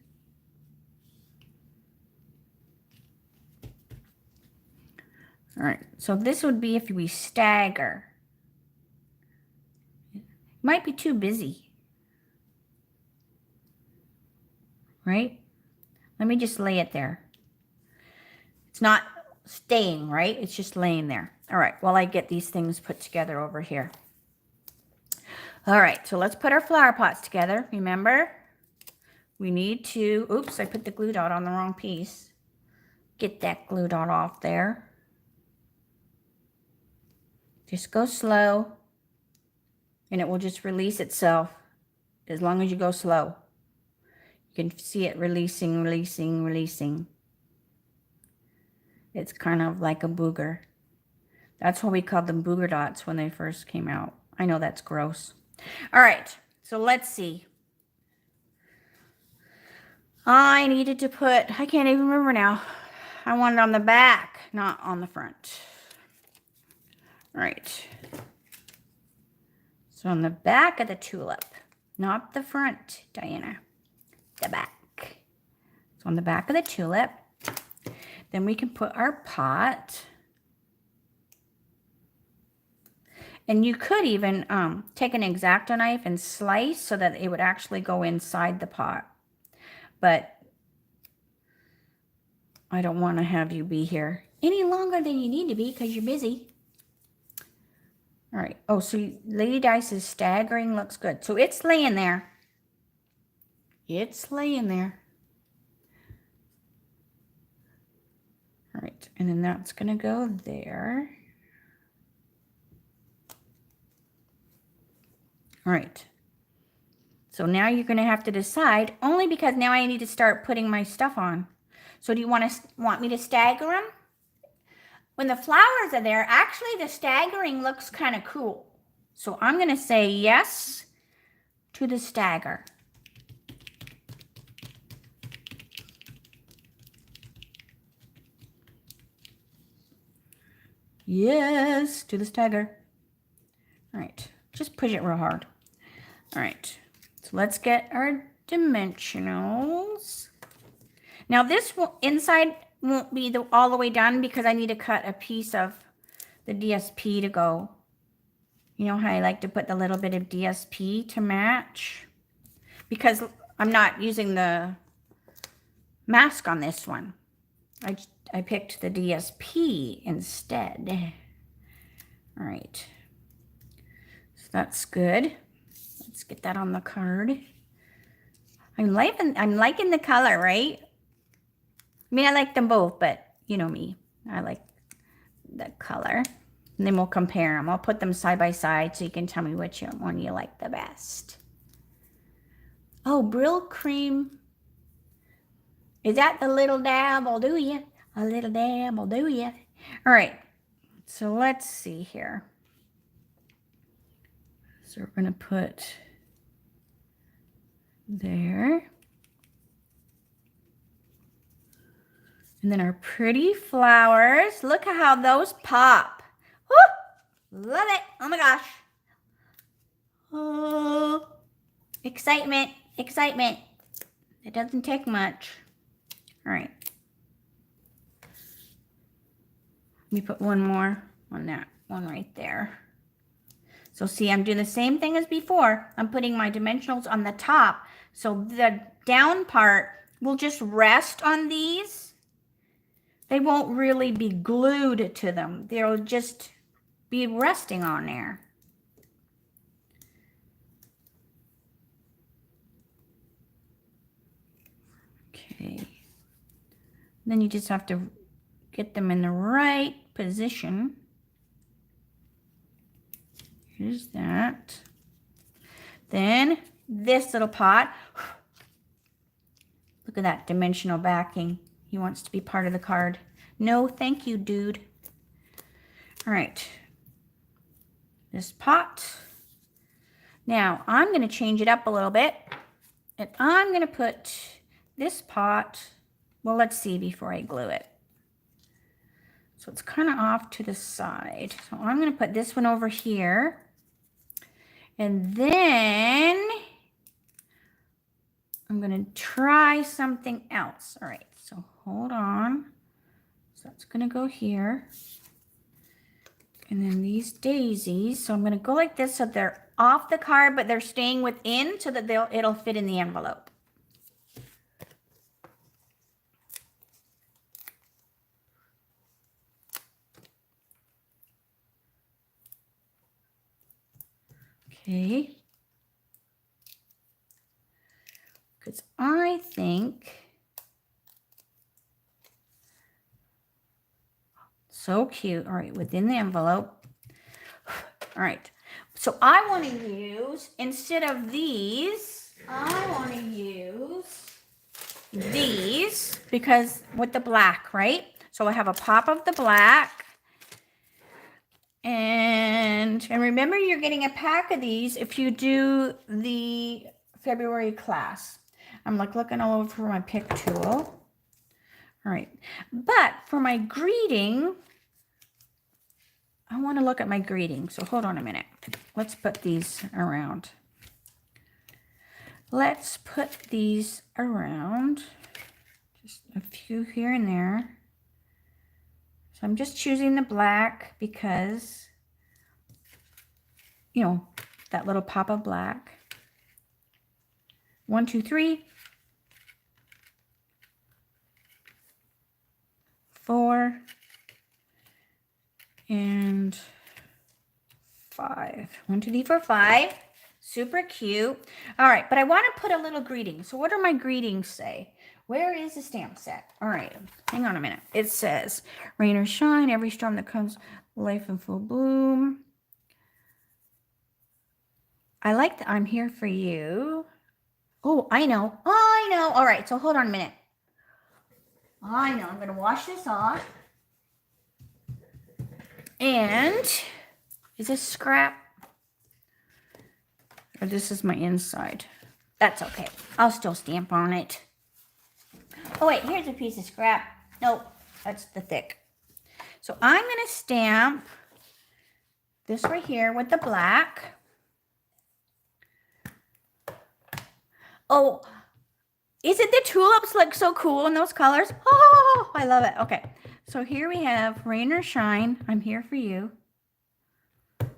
All right, so this would be if we stagger. Might be too busy. Right? Let me just lay it there. It's not staying, right? It's just laying there. All right, while I get these things put together over here. All right, so let's put our flower pots together. Remember, we need to, oops, I put the glue dot on the wrong piece. Get that glue dot off there. Just go slow, and it will just release itself as long as you go slow. You can see it releasing, releasing, releasing. It's kind of like a booger. That's why we called them booger dots when they first came out. I know that's gross. All right, so let's see. I needed to put, I can't even remember now. I want it on the back, not on the front. All right. So on the back of the tulip, not the front, Diana. The back. So on the back of the tulip, then we can put our pot. And you could even take an X-Acto knife and slice so that it would actually go inside the pot. But I don't want to have you be here any longer than you need to be because you're busy. All right. Oh, so Lady Dice's staggering looks good. So it's laying there. It's laying there. All right. And then that's going to go there. All right. So now you're going to have to decide, only because now I need to start putting my stuff on. So do you want me to stagger them? When the flowers are there, actually the staggering looks kind of cool. So I'm going to say yes to the stagger. Yes to the stagger. All right. Just push it real hard. All right. So let's get our dimensionals. Now this inside won't be all the way done because I need to cut a piece of the DSP to go. You know how I like to put the little bit of DSP to match? Because I'm not using the mask on this one. I picked the DSP instead. All right. that's good. Let's get that on the card. I'm liking the color, right? I mean, I like them both, but you know me. I like the color. And then we'll compare them. I'll put them side by side so you can tell me which one you like the best. Oh, Brill Cream. Is that the little dab will do ya? A little dab will do ya. All right. So let's see here. So we're going to put there. And then our pretty flowers. Look at how those pop. Woo! Love it. Oh my gosh. Oh, excitement, excitement. It doesn't take much. All right. Let me put one more on that one right there. So see, I'm doing the same thing as before. I'm putting my dimensionals on the top. So the down part will just rest on these. They won't really be glued to them. They'll just be resting on there. Okay. Then you just have to get them in the right position. Here's that. Then this little pot. Look at that dimensional backing. He wants to be part of the card. No, thank you, dude. All right. This pot. Now, I'm going to change it up a little bit. And I'm going to put this pot, well, let's see before I glue it. So it's kind of off to the side. So I'm going to put this one over here. And then I'm going to try something else. All right, so hold on. So it's going to go here. And then these daisies. So I'm going to go like this so they're off the card, but they're staying within so that it'll fit in the envelope. Okay. Because I think so cute. All right, within the envelope. All right. So I want to use, instead of these, I want to use these because with the black, right? So I have a pop of the black. And remember, you're getting a pack of these if you do the February class. I'm like looking all over for my pick tool. All right. But for my greeting, I want to look at my greeting. So hold on a minute. Let's put these around. Let's put these around. Just a few here and there. So I'm just choosing the black because, you know, that little pop of black. 1, 2, 3. 4. And 5. 1, 2, 3, 4, 5. Super cute. All right, but I want to put a little greeting. So what do my greetings say? Where is the stamp set? All right, hang on a minute. It says, rain or shine, every storm that comes, life in full bloom. I like that I'm here for you. Oh, I know. I know. All right, so hold on a minute. I know. I'm going to wash this off. And is this scrap? Or this is my inside? That's okay. I'll still stamp on it. Oh, wait. Here's a piece of scrap. Nope. That's the thick. So I'm going to stamp this right here with the black. Oh, isn't the tulips look so cool in those colors? Oh, I love it. Okay. So here we have rain or shine. I'm here for you. All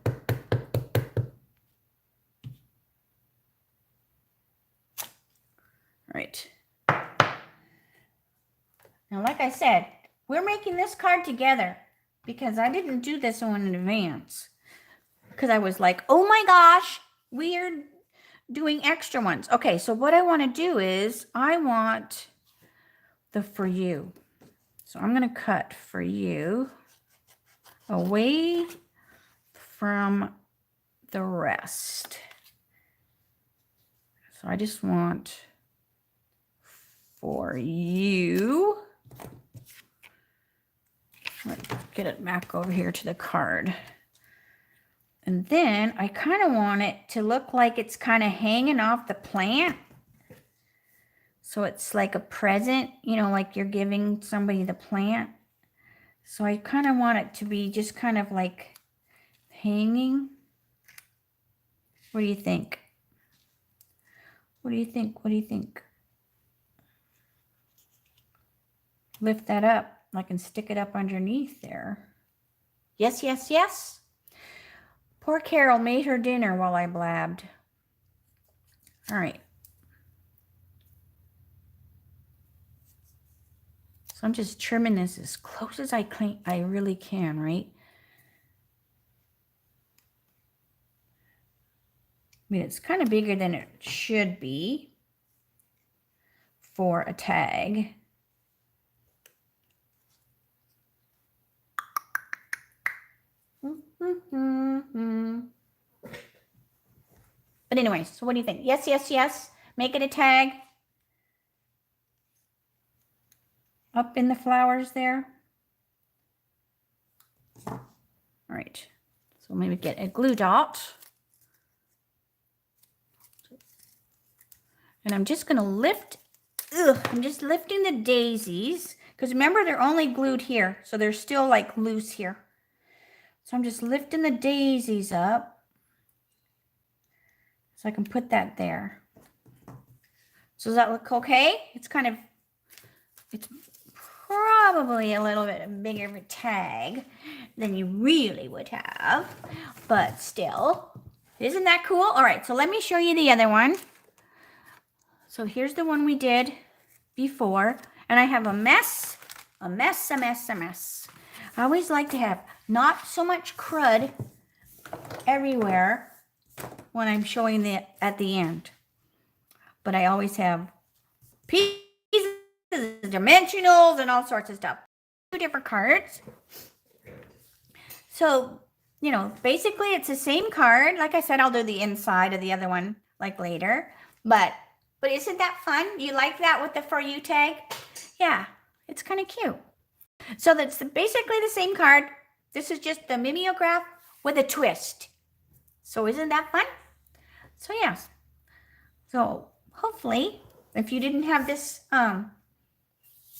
right. Now, like I said, we're making this card together because I didn't do this one in advance. because I was like, oh my gosh, we are doing extra ones. Okay, so what I want to do is I want the for you. So I'm going to cut for you away from the rest. So I just want for you. Let's get it back over here to the card. And then I kind of want it to look like it's kind of hanging off the plant. So it's like a present, you know, like you're giving somebody the plant. So I kind of want it to be just kind of like hanging. What do you think? What do you think? What do you think? Lift that up. I can stick it up underneath there. Yes, yes, yes. Poor Carol made her dinner while I blabbed. All right. So I'm just trimming this as close as I really can, right? I mean, it's kind of bigger than it should be for a tag. But anyway, so what do you think? Yes, yes, yes. Make it a tag. Up in the flowers there. All right. So maybe get a glue dot. And I'm just going to lift. I'm just lifting the daisies. Because remember, they're only glued here. So they're still like loose here. So I'm just lifting the daisies up. So I can put that there. So does that look okay? It's kind of, it's probably a little bit bigger of a tag than you really would have. But still, isn't that cool? All right, so let me show you the other one. So here's the one we did before. And I have a mess, a mess, a mess, a mess. I always like to have not so much crud everywhere when I'm showing at the end. But I always have pieces, dimensionals, and all sorts of stuff. 2 different cards. So, you know, basically it's the same card. Like I said, I'll do the inside of the other one like later. But isn't that fun? You like that with the For You tag? Yeah, it's kind of cute. So that's basically the same card. This is just the mimeograph with a twist. So isn't that fun? So yes. So hopefully, if you didn't have this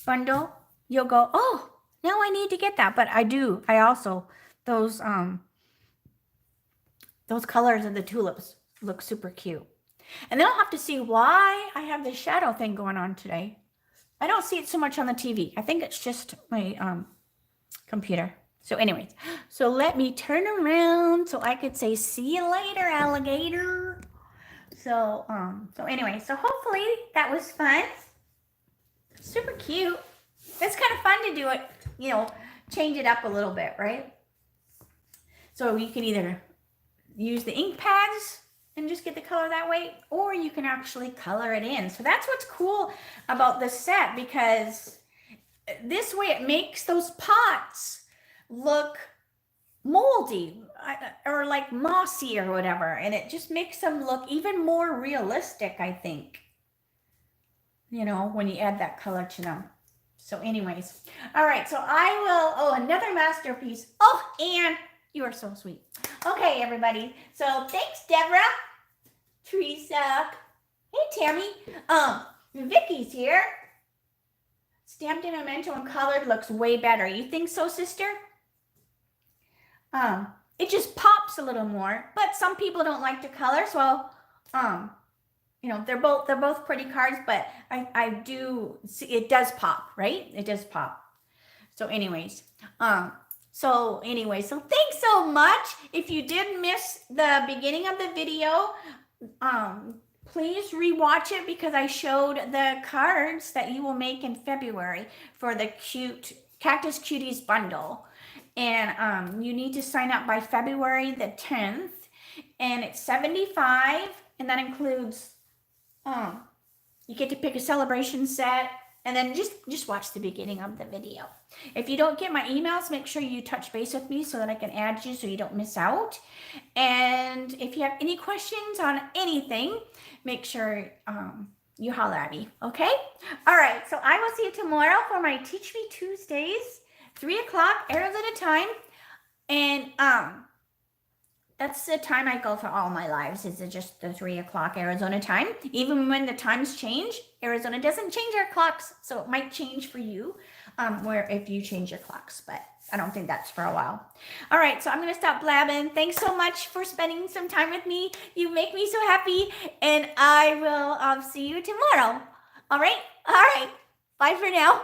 bundle, you'll go, oh, now I need to get that. But I do. I also, those colors of the tulips look super cute. And then I'll have to see why I have this shadow thing going on today. I don't see it so much on the TV. I think it's just my computer. So anyways, so let me turn around so I could say, see you later, alligator. So anyway, so hopefully that was fun. Super cute. It's kind of fun to do it, you know, change it up a little bit, right? So you can either use the ink pads and just get the color that way, or you can actually color it in. So that's what's cool about this set, because this way it makes those pots look moldy or like mossy or whatever, and it just makes them look even more realistic, I think, you know, when you add that color to them. So anyways, all right, so I will, another masterpiece. Oh, and you are so sweet. Okay, everybody. So thanks, Deborah, Teresa. Hey, Tammy. Vicky's here. Stamped in memento and colored looks way better. You think so, sister? It just pops a little more, but some people don't like to color. So, you know, they're both pretty cards, but I do see it does pop, right? It does pop. So anyways, so thanks so much. If you did miss the beginning of the video, please rewatch it, because I showed the cards that you will make in February for the cute Cactus Cuties bundle. And you need to sign up by February the 10th, and it's $75, and that includes you get to pick a celebration set, and then just watch the beginning of the video. If you don't get my emails, make sure you touch base with me so that I can add you so you don't miss out. And if you have any questions on anything, make sure you holler at me, okay? All right, so I will see you tomorrow for my Teach Me Tuesdays, 3 o'clock Arizona time. And that's the time I go for all my lives, is just the 3 o'clock Arizona time. Even when the times change, Arizona doesn't change our clocks, so it might change for you where if you change your clocks, but I don't think that's for a while. All right, so I'm going to stop blabbing. Thanks so much for spending some time with me. You make me so happy, and I will see you tomorrow. All right? Bye for now.